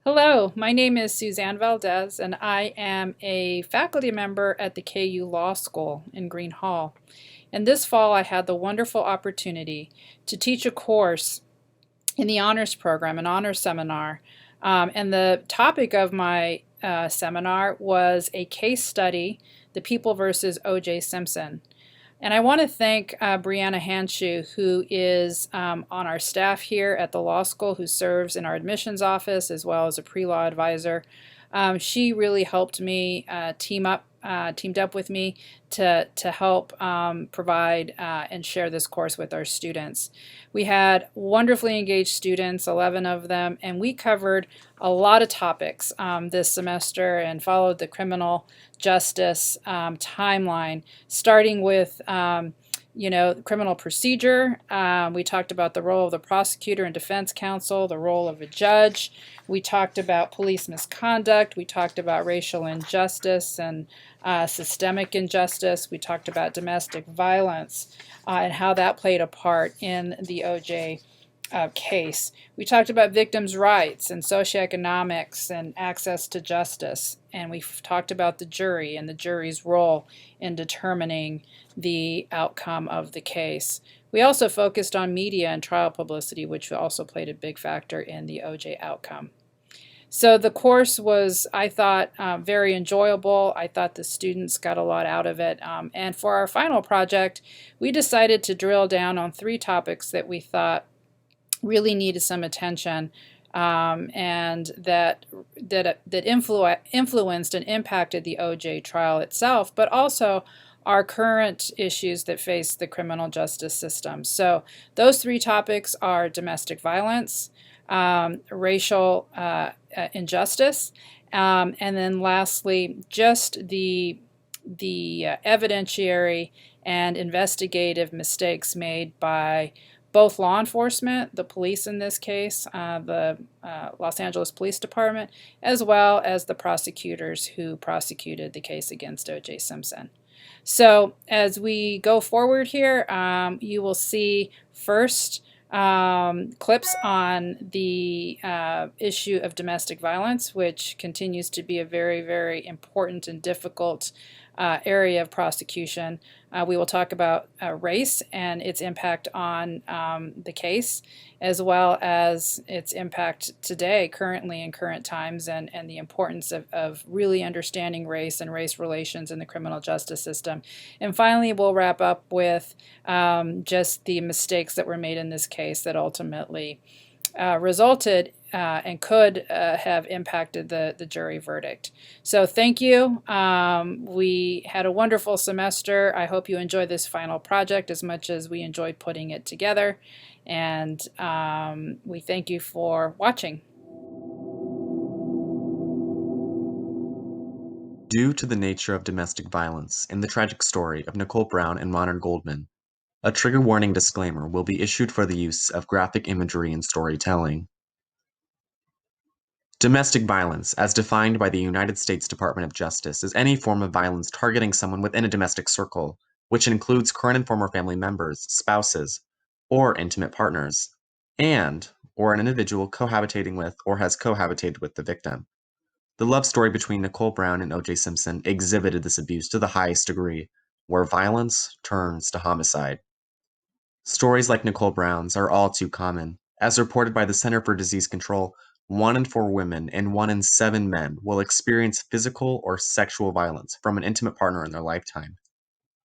Hello, my name is Suzanne Valdez, and I am a faculty member at the KU Law School in Green Hall. And this fall, I had the wonderful opportunity to teach a course in the honors program, an honors seminar. And the topic of my seminar was a case study, The People versus O.J. Simpson. And I want to thank Brianna Hanshu, who is on our staff here at the law school, who serves in our admissions office as well as a pre-law advisor. She really helped me teamed up with me to help provide and share this course with our students. We had wonderfully engaged students, 11 of them, and we covered a lot of topics this semester and followed the criminal justice timeline, starting with criminal procedure. We talked about the role of the prosecutor and defense counsel, the role of a judge. We talked about police misconduct. We talked about racial injustice and systemic injustice. We talked about domestic violence and how that played a part in the OJ case. We talked about victims' rights and socioeconomics and access to justice. And we've talked about the jury and the jury's role in determining the outcome of the case. We also focused on media and trial publicity, which also played a big factor in the OJ outcome. So the course was, I thought, very enjoyable. I thought the students got a lot out of it. And for our final project, we decided to drill down on 3 topics that we thought really needed some attention and that influenced and impacted the OJ trial itself, but also our current issues that face the criminal justice system. So those 3 topics are domestic violence, racial injustice, and then lastly, just the evidentiary and investigative mistakes made by both law enforcement, the police in this case, the Los Angeles Police Department, as well as the prosecutors who prosecuted the case against O.J. Simpson. So as we go forward here, you will see first clips on the issue of domestic violence, which continues to be a very, very important and difficult area of prosecution. We will talk about race and its impact on the case, as well as its impact today, currently in current times, and the importance of really understanding race and race relations in the criminal justice system. And finally, we'll wrap up with just the mistakes that were made in this case that ultimately resulted and could have impacted the jury verdict. So thank you. We had a wonderful semester. I hope you enjoy this final project as much as we enjoyed putting it together. And we thank you for watching. Due to the nature of domestic violence and the tragic story of Nicole Brown and Ronald Goldman, a trigger warning disclaimer will be issued for the use of graphic imagery and storytelling. Domestic violence, as defined by the United States Department of Justice, is any form of violence targeting someone within a domestic circle, which includes current and former family members, spouses, or intimate partners, or an individual cohabitating with or has cohabitated with the victim. The love story between Nicole Brown and O.J. Simpson exhibited this abuse to the highest degree, where violence turns to homicide. Stories like Nicole Brown's are all too common. As reported by the Center for Disease Control, 1 in 4 women and 1 in 7 men will experience physical or sexual violence from an intimate partner in their lifetime.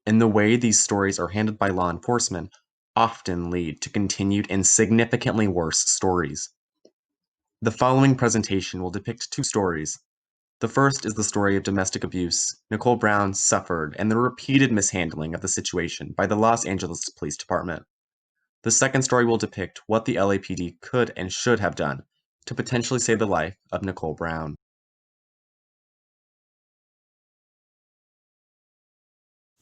And the way these stories are handled by law enforcement often lead to continued and significantly worse stories. The following presentation will depict 2 stories. The first is the story of domestic abuse Nicole Brown suffered and the repeated mishandling of the situation by the Los Angeles Police Department. The second story will depict what the LAPD could and should have done to potentially save the life of Nicole Brown.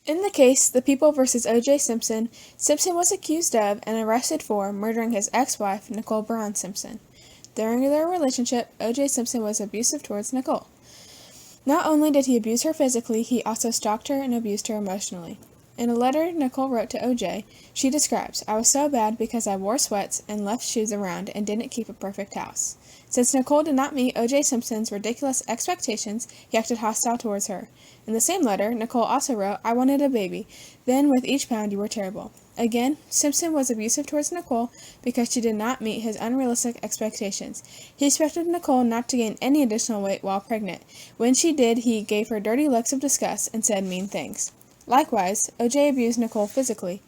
In the case, The People versus O.J. Simpson, Simpson was accused of and arrested for murdering his ex-wife, Nicole Brown Simpson. During their relationship, O.J. Simpson was abusive towards Nicole. Not only did he abuse her physically, he also stalked her and abused her emotionally. In a letter Nicole wrote to OJ, she describes, "I was so bad because I wore sweats and left shoes around and didn't keep a perfect house." Since Nicole did not meet OJ Simpson's ridiculous expectations, he acted hostile towards her. In the same letter, Nicole also wrote, "I wanted a baby. Then with each pound you were terrible." Again, Simpson was abusive towards Nicole because she did not meet his unrealistic expectations. He expected Nicole not to gain any additional weight while pregnant. When she did, he gave her dirty looks of disgust and said mean things. Likewise, OJ abused Nicole physically.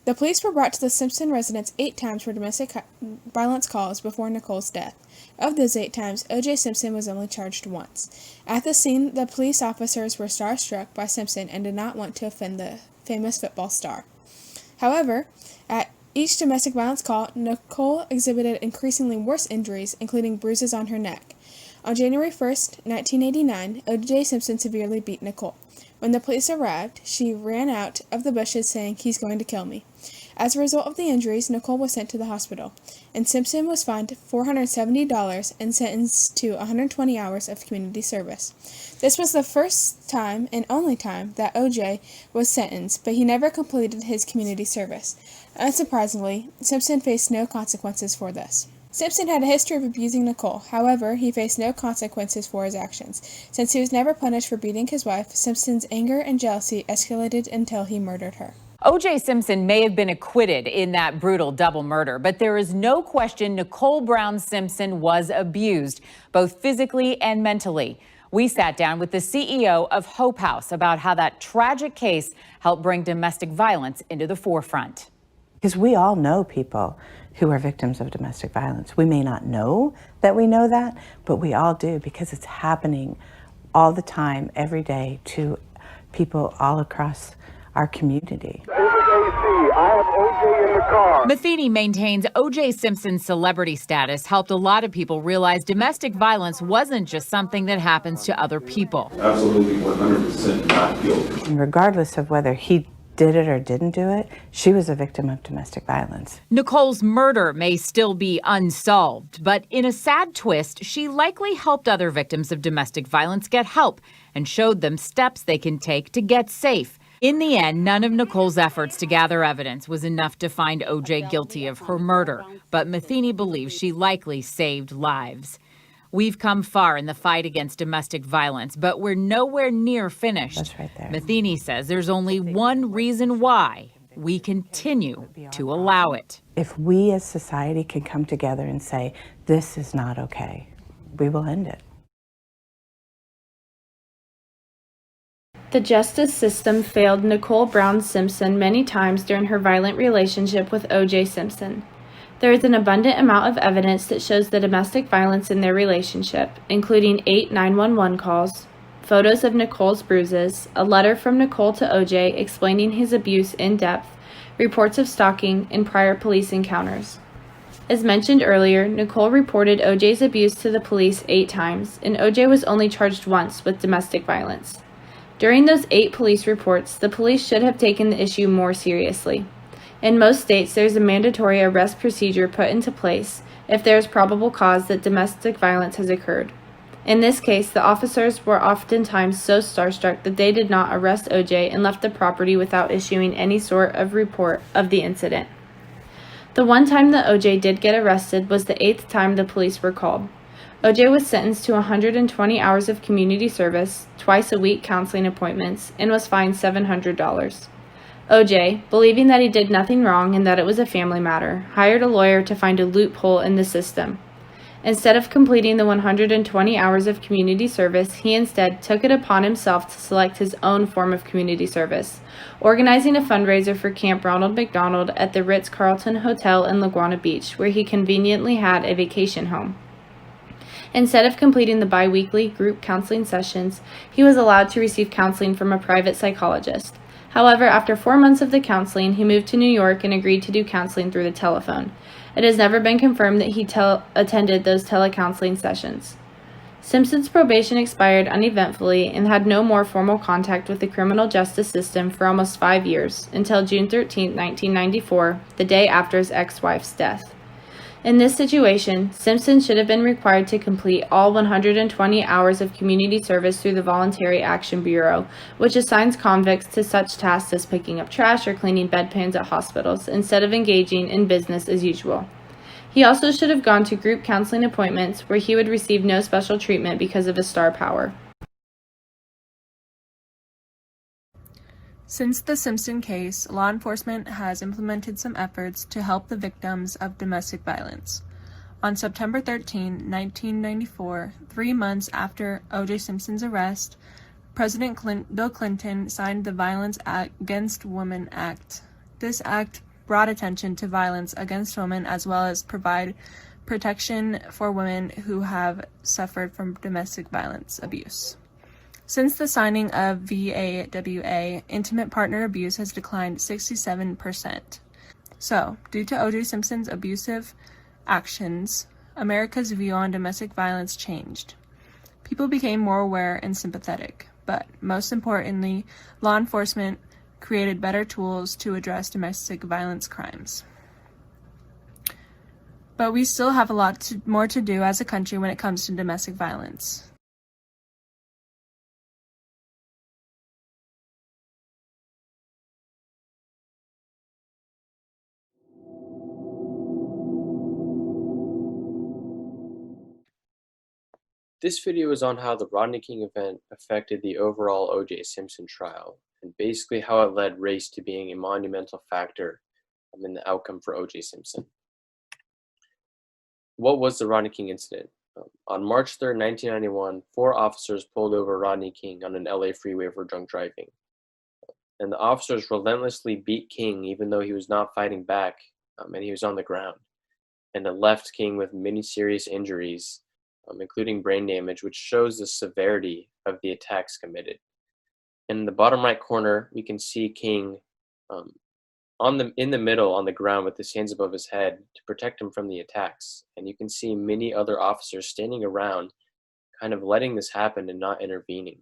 The police were brought to the Simpson residence 8 times for domestic violence calls before Nicole's death. Of those 8 times, OJ Simpson was only charged once. At the scene, the police officers were starstruck by Simpson and did not want to offend the famous football star. However, at each domestic violence call, Nicole exhibited increasingly worse injuries, including bruises on her neck. On January 1st, 1989, O.J. Simpson severely beat Nicole. When the police arrived, she ran out of the bushes saying, "He's going to kill me." As a result of the injuries, Nicole was sent to the hospital, and Simpson was fined $470 and sentenced to 120 hours of community service. This was the first time and only time that O.J. was sentenced, but he never completed his community service. Unsurprisingly, Simpson faced no consequences for this. Simpson had a history of abusing Nicole. However, he faced no consequences for his actions. Since he was never punished for beating his wife, Simpson's anger and jealousy escalated until he murdered her. O.J. Simpson may have been acquitted in that brutal double murder, but there is no question Nicole Brown Simpson was abused, both physically and mentally. We sat down with the CEO of Hope House about how that tragic case helped bring domestic violence into the forefront. Because we all know people who are victims of domestic violence. We may not know that we know that, but we all do because it's happening all the time, every day, to people all across our community. I have OJ in the car. Matheny maintains O.J. Simpson's celebrity status helped a lot of people realize domestic violence wasn't just something that happens to other people. Absolutely 100% not guilty. And regardless of whether he did it or didn't do it, she was a victim of domestic violence. Nicole's murder may still be unsolved, but in a sad twist, she likely helped other victims of domestic violence get help and showed them steps they can take to get safe. In the end, none of Nicole's efforts to gather evidence was enough to find O.J. guilty of her murder, but Matheny believes she likely saved lives. We've come far in the fight against domestic violence, but we're nowhere near finished. That's right there. Matheny says there's only one reason why we continue to allow it. If we as society can come together and say, this is not okay, we will end it. The justice system failed Nicole Brown Simpson many times during her violent relationship with O.J. Simpson. There is an abundant amount of evidence that shows the domestic violence in their relationship, including 8 911 calls, photos of Nicole's bruises, a letter from Nicole to O.J. explaining his abuse in depth, reports of stalking, and prior police encounters. As mentioned earlier, Nicole reported O.J.'s abuse to the police 8 times, and O.J. was only charged once with domestic violence. During those 8 police reports, the police should have taken the issue more seriously. In most states, there is a mandatory arrest procedure put into place if there is probable cause that domestic violence has occurred. In this case, the officers were oftentimes so starstruck that they did not arrest O.J. and left the property without issuing any sort of report of the incident. The one time that O.J. did get arrested was the 8th time the police were called. O.J. was sentenced to 120 hours of community service, twice a week counseling appointments, and was fined $700. O.J., believing that he did nothing wrong and that it was a family matter, hired a lawyer to find a loophole in the system. Instead of completing the 120 hours of community service, he instead took it upon himself to select his own form of community service, organizing a fundraiser for Camp Ronald McDonald at the Ritz-Carlton Hotel in Laguna Beach, where he conveniently had a vacation home. Instead of completing the bi-weekly group counseling sessions, he was allowed to receive counseling from a private psychologist. However, after 4 months of the counseling, he moved to New York and agreed to do counseling through the telephone. It has never been confirmed that he attended those telecounseling sessions. Simpson's probation expired uneventfully and had no more formal contact with the criminal justice system for almost 5 years, until June 13, 1994, the day after his ex-wife's death. In this situation, Simpson should have been required to complete all 120 hours of community service through the Voluntary Action Bureau, which assigns convicts to such tasks as picking up trash or cleaning bedpans at hospitals, instead of engaging in business as usual. He also should have gone to group counseling appointments where he would receive no special treatment because of his star power. Since the Simpson case, law enforcement has implemented some efforts to help the victims of domestic violence. On September 13, 1994, 3 months after O.J. Simpson's arrest, President Bill Clinton signed the Violence Against Women Act. This act brought attention to violence against women as well as provide protection for women who have suffered from domestic violence abuse. Since the signing of VAWA, intimate partner abuse has declined 67%. So, due to O.J. Simpson's abusive actions, America's view on domestic violence changed. People became more aware and sympathetic, but most importantly, law enforcement created better tools to address domestic violence crimes. But we still have a lot more to do as a country when it comes to domestic violence. This video is on how the Rodney King event affected the overall O.J. Simpson trial, and basically how it led race to being a monumental factor in the outcome for O.J. Simpson. What was the Rodney King incident? On March 3, 1991, 4 officers pulled over Rodney King on an LA freeway for drunk driving. And the officers relentlessly beat King even though he was not fighting back, and he was on the ground. And it left King with many serious injuries, including brain damage, which shows the severity of the attacks committed. In the bottom right corner, we can see King in the middle on the ground with his hands above his head to protect him from the attacks. And you can see many other officers standing around, kind of letting this happen and not intervening.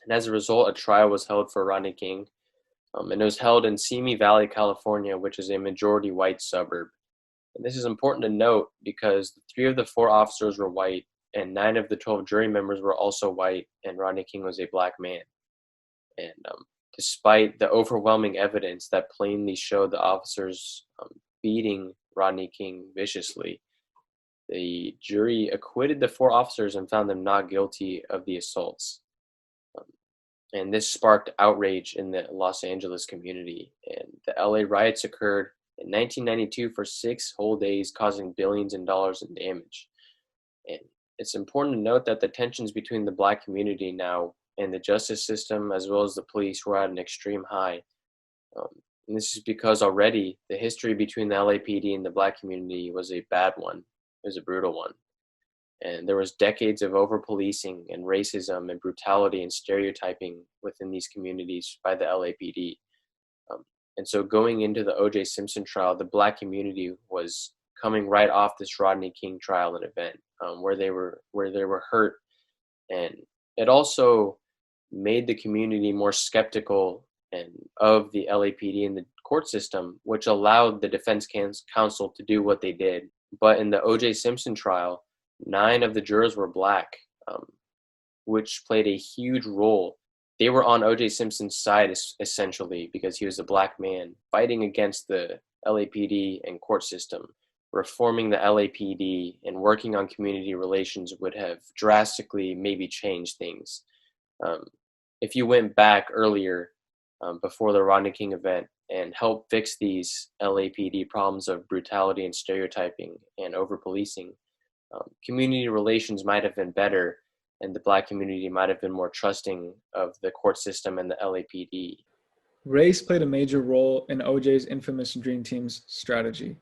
And as a result, a trial was held for Rodney King, and it was held in Simi Valley, California, which is a majority white suburb. And this is important to note because 3 of the 4 officers were white, and 9 of the 12 jury members were also white, and Rodney King was a black man. And despite the overwhelming evidence that plainly showed the officers beating Rodney King viciously, the jury acquitted the 4 officers and found them not guilty of the assaults. And this sparked outrage in the Los Angeles community. And the LA riots occurred in 1992 for 6 whole days, causing billions in dollars in damage. And it's important to note that the tensions between the black community now and the justice system, as well as the police, were at an extreme high. And this is because already the history between the LAPD and the black community was a bad one. It was a brutal one. And there was decades of over-policing and racism and brutality and stereotyping within these communities by the LAPD. And so going into the O.J. Simpson trial, the black community was coming right off this Rodney King trial and event, where they were hurt, and it also made the community more skeptical of the LAPD and the court system, which allowed the defense counsel to do what they did. But in the O.J. Simpson trial, 9 of the jurors were black, which played a huge role. They were on O.J. Simpson's side, essentially, because he was a black man fighting against the LAPD and court system. Reforming the LAPD and working on community relations would have drastically maybe changed things. If you went back earlier, before the Rodney King event, and helped fix these LAPD problems of brutality and stereotyping and over-policing, community relations might have been better, and the black community might have been more trusting of the court system and the LAPD. Race played a major role in OJ's infamous Dream Team's strategy.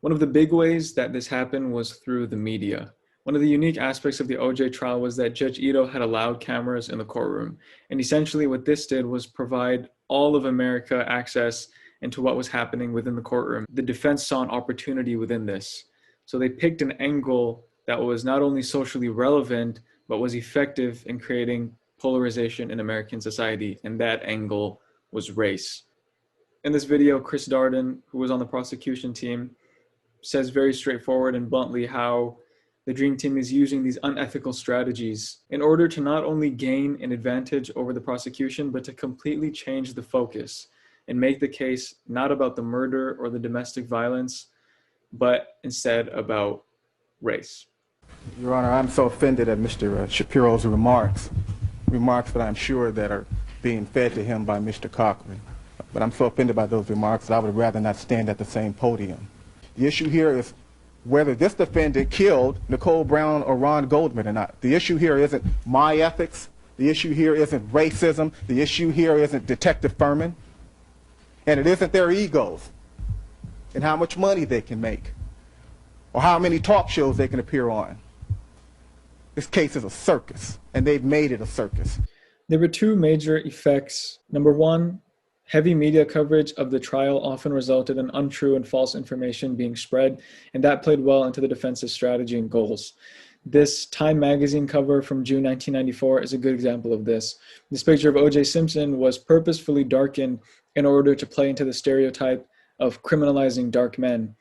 One of the big ways that this happened was through the media. One of the unique aspects of the OJ trial was that Judge Ito had allowed cameras in the courtroom. And essentially what this did was provide all of America access into what was happening within the courtroom. The defense saw an opportunity within this. So they picked an angle that was not only socially relevant, but was effective in creating polarization in American society. And that angle was race. In this video, Chris Darden, who was on the prosecution team, says very straightforward and bluntly how the Dream Team is using these unethical strategies in order to not only gain an advantage over the prosecution, but to completely change the focus and make the case not about the murder or the domestic violence, but instead about race. Your Honor, I'm so offended at Mr. Shapiro's remarks that I'm sure that are being fed to him by Mr. Cochran. But I'm so offended by those remarks that I would rather not stand at the same podium. The issue here is whether this defendant killed Nicole Brown or Ron Goldman or not. The issue here isn't my ethics. The issue here isn't racism. The issue here isn't Detective Furman. And it isn't their egos and how much money they can make or how many talk shows they can appear on. This case is a circus, and they've made it a circus. There were two major effects. Number one, heavy media coverage of the trial often resulted in untrue and false information being spread, and that played well into the defense's strategy and goals. This Time magazine cover from June 1994 is a good example of this. This picture of O.J. Simpson was purposefully darkened in order to play into the stereotype of criminalizing dark men.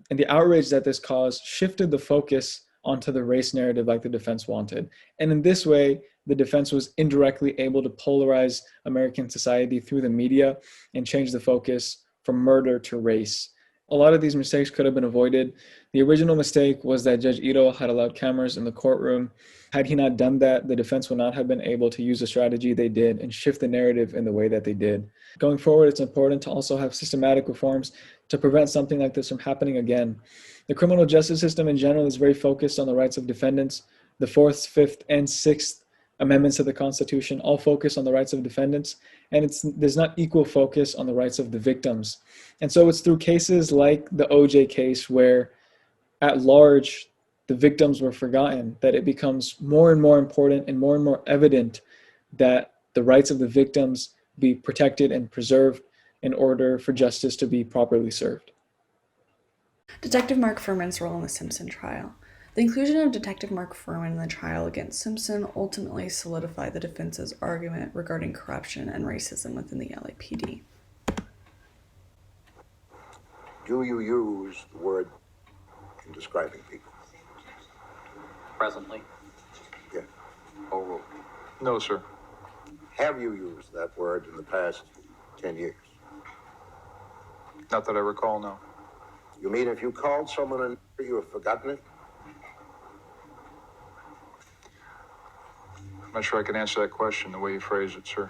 And the outrage that this caused shifted the focus onto the race narrative like the defense wanted. And in this way, the defense was indirectly able to polarize American society through the media and change the focus from murder to race. A lot of these mistakes could have been avoided. The original mistake was that Judge Ito had allowed cameras in the courtroom. Had he not done that, the defense would not have been able to use the strategy they did and shift the narrative in the way that they did. Going forward, it's important to also have systematic reforms to prevent something like this from happening again. The criminal justice system in general is very focused on the rights of defendants. The 4th, 5th, and 6th Amendments to the Constitution all focus on the rights of defendants, and there's not equal focus on the rights of the victims. And so it's through cases like the OJ case where at large the victims were forgotten that it becomes more and more important and more evident that the rights of the victims be protected and preserved in order for justice to be properly served. Detective Mark Furman's role in the Simpson trial. The inclusion of Detective Mark Furman in the trial against Simpson ultimately solidified the defense's argument regarding corruption and racism within the LAPD. Do you use the word in describing people? Presently? Yes. Overruled. No, sir. Have you used that word in the past 10 years? Not that I recall, no. You mean if you called someone a nigger, you have forgotten it? I'm not sure I can answer that question the way you phrased it, sir.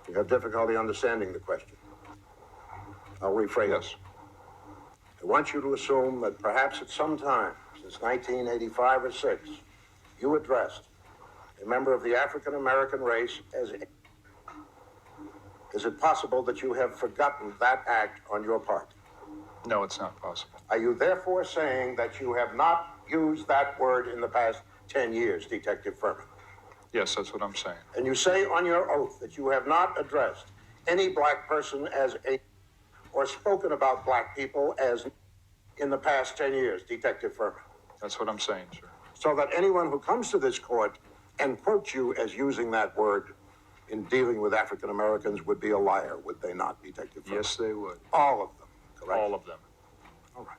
You have difficulty understanding the question. I'll rephrase it. I want you to assume that perhaps at some time, since 1985 or 6, you addressed a member of the African American race as a... Is it possible that you have forgotten that act on your part? No, it's not possible. Are you therefore saying that you have not used that word in the past 10 years, Detective Furman? Yes, that's what I'm saying. And you say on your oath that you have not addressed any black person as a... or spoken about black people as in the past 10 years, Detective Furman? That's what I'm saying, sir. So that anyone who comes to this court and quotes you as using that word in dealing with African Americans would be a liar, would they not, Detective Furman? Yes, they would. All of them, correct? All of them. All right.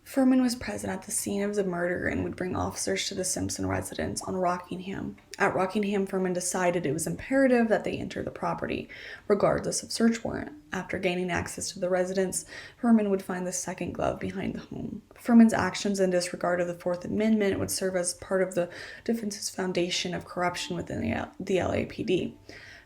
Furman was present at the scene of the murder and would bring officers to the Simpson residence on Rockingham. At Rockingham, Furman decided it was imperative that they enter the property, regardless of search warrant. After gaining access to the residence, Furman would find the second glove behind the home. Furman's actions in disregard of the Fourth Amendment would serve as part of the defense's foundation of corruption within the LAPD.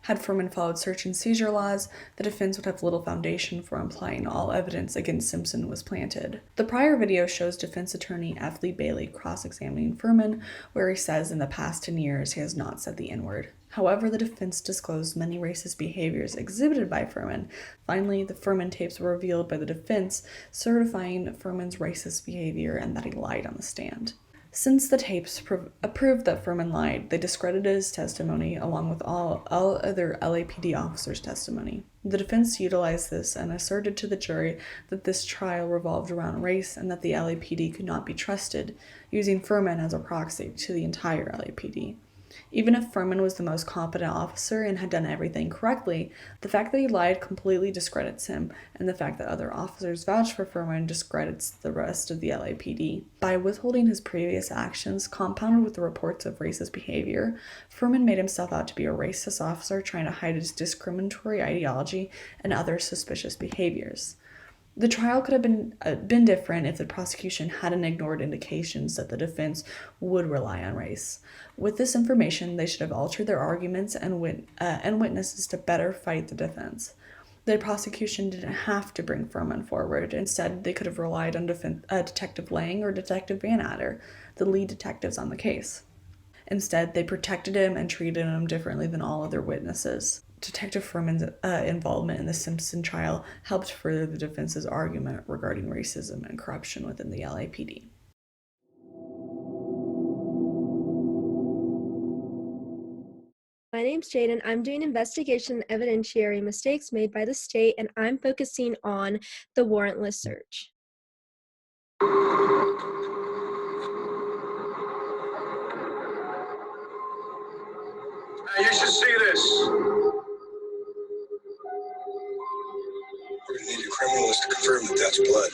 Had Furman followed search and seizure laws, the defense would have little foundation for implying all evidence against Simpson was planted. The prior video shows defense attorney F. Lee Bailey cross-examining Furman, where he says in the past 10 years he has not said the N-word. However, the defense disclosed many racist behaviors exhibited by Furman. Finally, the Furman tapes were revealed by the defense, certifying Furman's racist behavior and that he lied on the stand. Since the tapes proved that Furman lied, they discredited his testimony along with all other LAPD officers' testimony. The defense utilized this and asserted to the jury that this trial revolved around race and that the LAPD could not be trusted, using Furman as a proxy to the entire LAPD. Even if Furman was the most competent officer and had done everything correctly, the fact that he lied completely discredits him, and the fact that other officers vouched for Furman discredits the rest of the LAPD. By withholding his previous actions, compounded with the reports of racist behavior, Furman made himself out to be a racist officer trying to hide his discriminatory ideology and other suspicious behaviors. The trial could have been different if the prosecution hadn't ignored indications that the defense would rely on race. With this information, they should have altered their arguments and witnesses to better fight the defense. The prosecution didn't have to bring Furman forward. Instead, they could have relied on Detective Lang or Detective Van Adder, the lead detectives on the case. Instead, they protected him and treated him differently than all other witnesses. Detective Furman's involvement in the Simpson trial helped further the defense's argument regarding racism and corruption within the LAPD. My name's Jaden. I'm doing investigation and evidentiary mistakes made by the state, and I'm focusing on the warrantless search. You should see this. We're gonna need a criminalist to confirm that that's blood.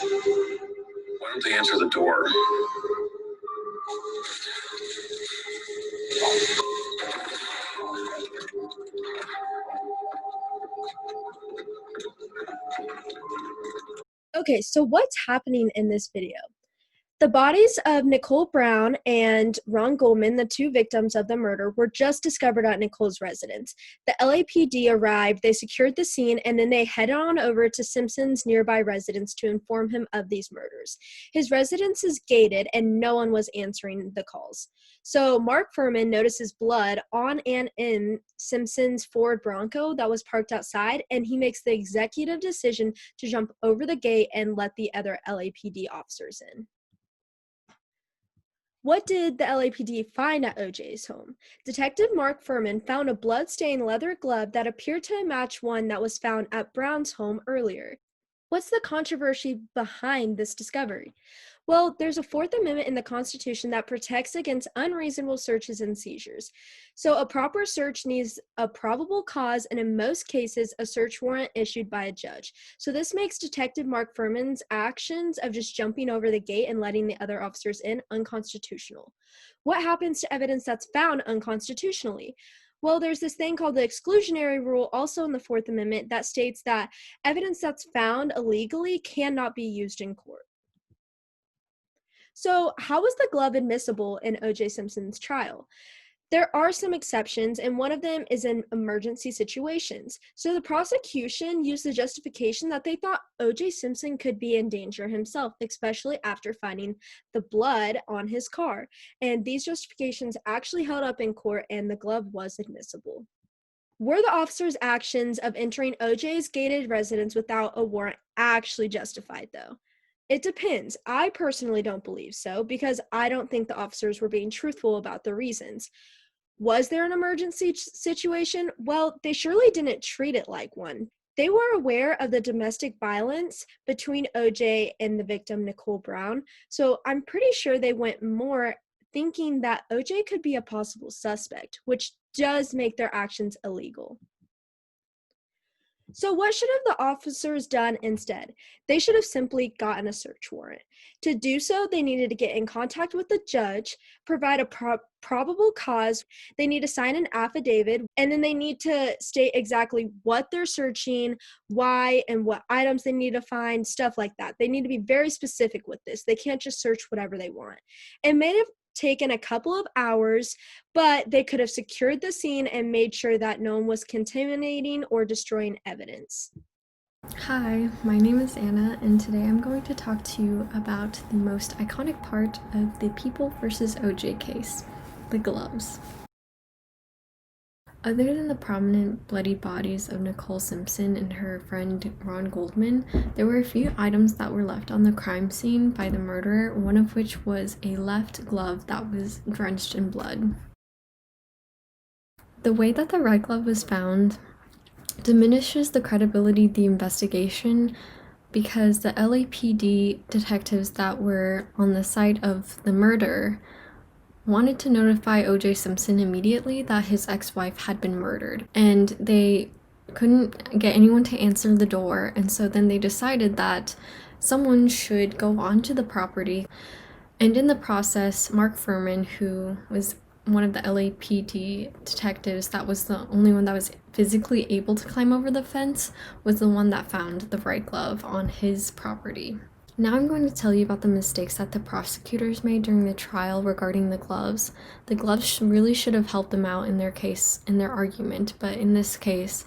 Why don't they answer the door? Okay, so what's happening in this video? The bodies of Nicole Brown and Ron Goldman, the two victims of the murder, were just discovered at Nicole's residence. The LAPD arrived, they secured the scene, and then they headed on over to Simpson's nearby residence to inform him of these murders. His residence is gated, and no one was answering the calls. So Mark Furman notices blood on and in Simpson's Ford Bronco that was parked outside, and he makes the executive decision to jump over the gate and let the other LAPD officers in. What did the LAPD find at OJ's home? Detective Mark Furman found a blood-stained leather glove that appeared to match one that was found at Brown's home earlier. What's the controversy behind this discovery? Well, there's a Fourth Amendment in the Constitution that protects against unreasonable searches and seizures. So a proper search needs a probable cause, and in most cases, a search warrant issued by a judge. So this makes Detective Mark Furman's actions of just jumping over the gate and letting the other officers in unconstitutional. What happens to evidence that's found unconstitutionally? Well, there's this thing called the exclusionary rule, also in the Fourth Amendment, that states that evidence that's found illegally cannot be used in court. So, how was the glove admissible in O.J. Simpson's trial? There are some exceptions, and one of them is in emergency situations. So the prosecution used the justification that they thought O.J. Simpson could be in danger himself, especially after finding the blood on his car. And these justifications actually held up in court, and the glove was admissible. Were the officers' actions of entering O.J.'s gated residence without a warrant actually justified, though? It depends. I personally don't believe so, because I don't think the officers were being truthful about the reasons. Was there an emergency situation? Well, they surely didn't treat it like one. They were aware of the domestic violence between OJ and the victim, Nicole Brown, so I'm pretty sure they went more thinking that OJ could be a possible suspect, which does make their actions illegal. So what should have the officers done instead? They should have simply gotten a search warrant. To do so, they needed to get in contact with the judge, provide a probable cause, they need to sign an affidavit, and then they need to state exactly what they're searching, why, and what items they need to find, stuff like that. They need to be very specific with this. They can't just search whatever they want. It may have taken a couple of hours, but they could have secured the scene and made sure that no one was contaminating or destroying evidence. Hi, my name is Anna, and today I'm going to talk to you about the most iconic part of the People vs. OJ case, the gloves. Other than the prominent bloody bodies of Nicole Simpson and her friend Ron Goldman, there were a few items that were left on the crime scene by the murderer, one of which was a left glove that was drenched in blood. The way that the red glove was found diminishes the credibility of the investigation because the LAPD detectives that were on the site of the murder wanted to notify O.J. Simpson immediately that his ex-wife had been murdered, and they couldn't get anyone to answer the door, and so then they decided that someone should go onto the property. And in the process, Mark Furman, who was one of the LAPD detectives that was the only one that was physically able to climb over the fence, was the one that found the right glove on his property. Now I'm going to tell you about the mistakes that the prosecutors made during the trial regarding the gloves. The gloves really should have helped them out in their case, in their argument, but in this case,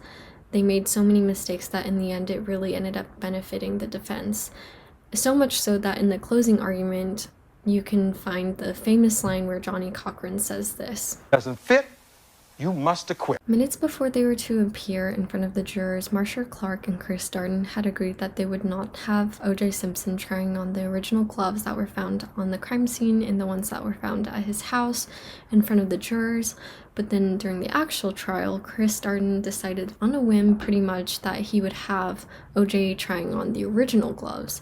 they made so many mistakes that in the end it really ended up benefiting the defense. So much so that in the closing argument, you can find the famous line where Johnny Cochran says this. Doesn't fit, you must acquit. Minutes before they were to appear in front of the jurors, Marcia Clark and Chris Darden had agreed that they would not have O.J. Simpson trying on the original gloves that were found on the crime scene and the ones that were found at his house in front of the jurors. But then during the actual trial, Chris Darden decided on a whim pretty much that he would have O.J. trying on the original gloves.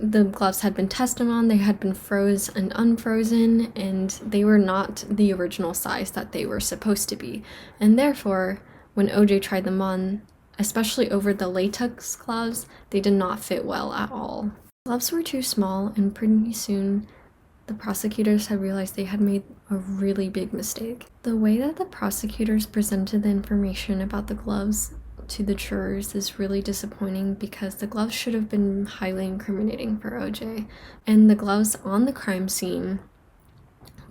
The gloves had been tested on, they had been froze and unfrozen, and they were not the original size that they were supposed to be. And therefore, when OJ tried them on, especially over the latex gloves, they did not fit well at all. Gloves were too small, and pretty soon, the prosecutors had realized they had made a really big mistake. The way that the prosecutors presented the information about the gloves to the jurors is really disappointing because the gloves should have been highly incriminating for OJ. And the gloves on the crime scene,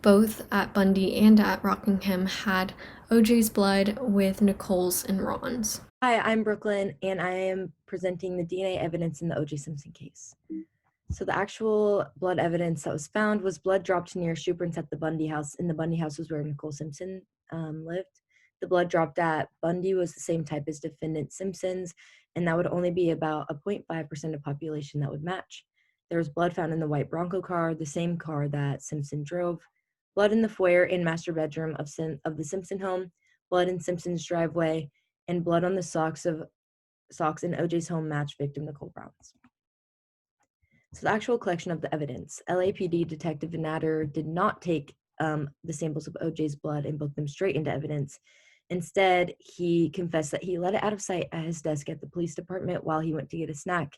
both at Bundy and at Rockingham, had OJ's blood with Nicole's and Ron's. Hi, I'm Brooklyn, and I am presenting the DNA evidence in the O.J. Simpson case. So the actual blood evidence that was found was blood dropped near shoe prints at the Bundy house, and the Bundy house was where Nicole Simpson lived. The blood dropped at Bundy was the same type as defendant Simpson's, and that would only be about a 0.5% of population that would match. There was blood found in the white Bronco car, the same car that Simpson drove, blood in the foyer and master bedroom of the Simpson home, blood in Simpson's driveway, and blood on the socks in OJ's home matched victim Nicole Brown's. So the actual collection of the evidence, LAPD Detective Natter did not take the samples of OJ's blood and book them straight into evidence. Instead, he confessed that he let it out of sight at his desk at the police department while he went to get a snack,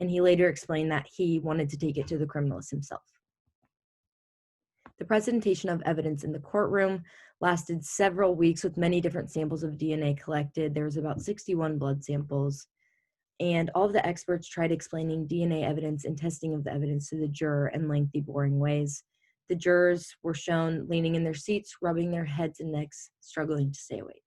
and he later explained that he wanted to take it to the criminalist himself. The presentation of evidence in the courtroom lasted several weeks with many different samples of DNA collected. There was about 61 blood samples, and all of the experts tried explaining DNA evidence and testing of the evidence to the juror in lengthy, boring ways. The jurors were shown leaning in their seats, rubbing their heads and necks, struggling to stay awake.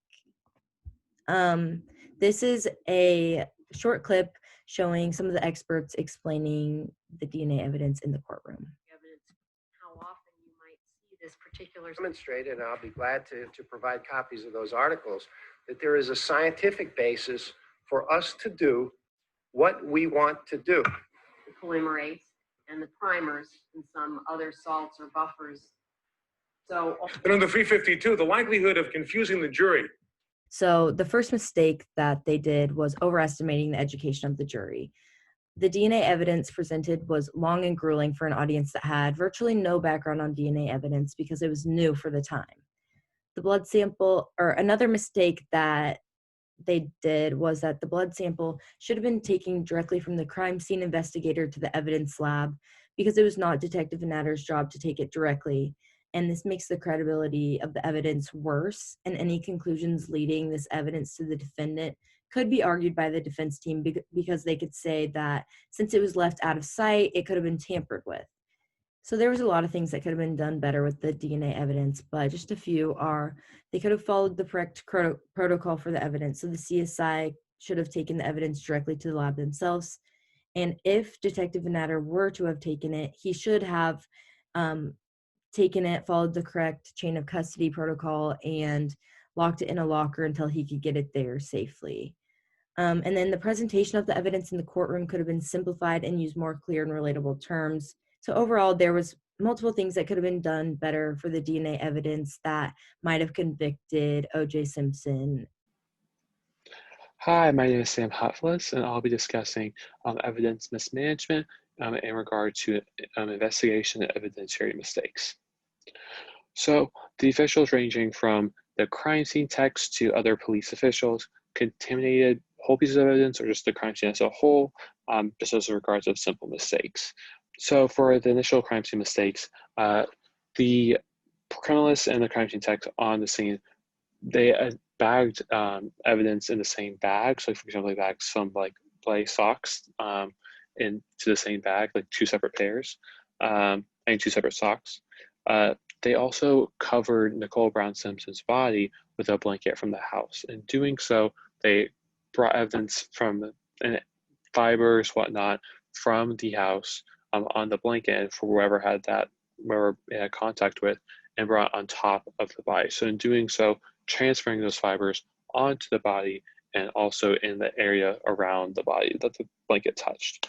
This is a short clip showing some of the experts explaining the DNA evidence in the courtroom. How often you might see this particular demonstrated, and I'll be glad to provide copies of those articles, that there is a scientific basis for us to do what we want to do. The polymerase and the primers and some other salts or buffers. So, but under 352, the likelihood of confusing the jury. So the first mistake that they did was overestimating the education of the jury. The DNA evidence presented was long and grueling for an audience that had virtually no background on DNA evidence because it was new for the time. The blood sample, or another mistake that they did, was that the blood sample should have been taken directly from the crime scene investigator to the evidence lab because it was not Detective Natter's job to take it directly. And this makes the credibility of the evidence worse, and any conclusions leading this evidence to the defendant could be argued by the defense team because they could say that since it was left out of sight, it could have been tampered with. So there was a lot of things that could have been done better with the DNA evidence, but just a few are they could have followed the correct protocol for the evidence. So the CSI should have taken the evidence directly to the lab themselves. And if Detective Natter were to have taken it, he should have taken it, followed the correct chain of custody protocol, and locked it in a locker until he could get it there safely. And then the presentation of the evidence in the courtroom could have been simplified and used more clear and relatable terms. So overall, there was multiple things that could have been done better for the DNA evidence that might have convicted O.J. Simpson. Hi, my name is Sam Hotfliss, and I'll be discussing evidence mismanagement in regard to investigation and evidentiary mistakes. So the officials ranging from the crime scene text to other police officials contaminated whole pieces of evidence or just the crime scene as a whole, just as regards of simple mistakes. So for the initial crime scene mistakes, the criminalists and the crime scene text on the scene, they bagged evidence in the same bag. So for example, they bagged some like play socks into the same bag, like two separate pairs, and two separate socks. They also covered Nicole Brown Simpson's body with a blanket from the house. In doing so, they brought evidence from fibers, whatnot, from the house on the blanket and for whoever had that, whoever it had contact with, and brought on top of the body. So in doing so, transferring those fibers onto the body and also in the area around the body that the blanket touched.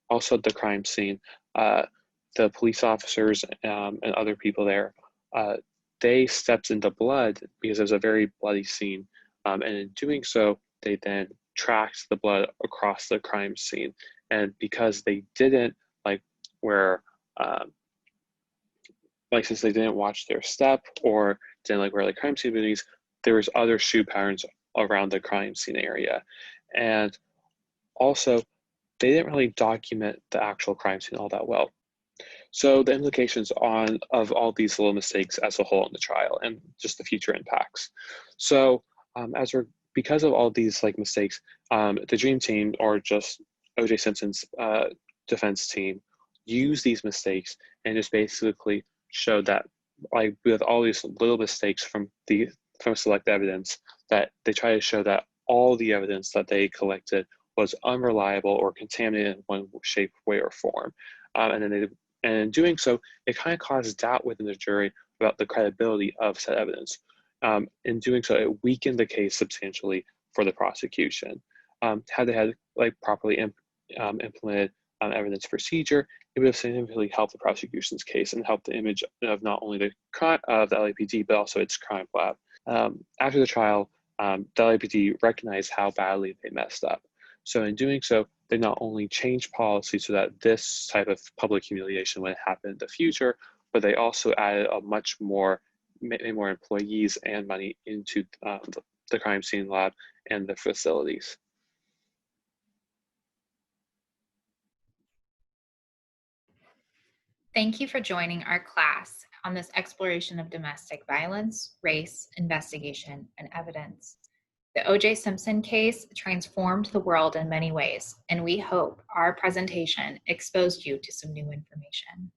Also at the crime scene, the police officers and other people there, they stepped into blood because it was a very bloody scene. And in doing so, they then tracked the blood across the crime scene. And because they didn't, like, where, like, since they didn't watch their step or didn't like wear the crime scene booties, there was other shoe patterns around the crime scene area. And also, they didn't really document the actual crime scene all that well. So the implications of all these little mistakes as a whole in the trial and just the future impacts. So because of all these like mistakes, the Dream Team, or just O.J. Simpson's defense team, used these mistakes and just basically showed that, like, with all these little mistakes from select evidence, that they try to show that all the evidence that they collected was unreliable or contaminated in one shape, way, or form. And in doing so, it kind of caused doubt within the jury about the credibility of said evidence. In doing so, it weakened the case substantially for the prosecution. Had they had like properly implemented evidence procedure, it would have significantly helped the prosecution's case and helped the image of not only the LAPD but also its crime lab. After the trial, the LAPD recognized how badly they messed up. So in doing so, they not only changed policy so that this type of public humiliation wouldn't happen in the future, but they also added many more employees and money into the crime scene lab and the facilities. Thank you for joining our class on this exploration of domestic violence, race, investigation, and evidence. The O.J. Simpson case transformed the world in many ways, and we hope our presentation exposed you to some new information.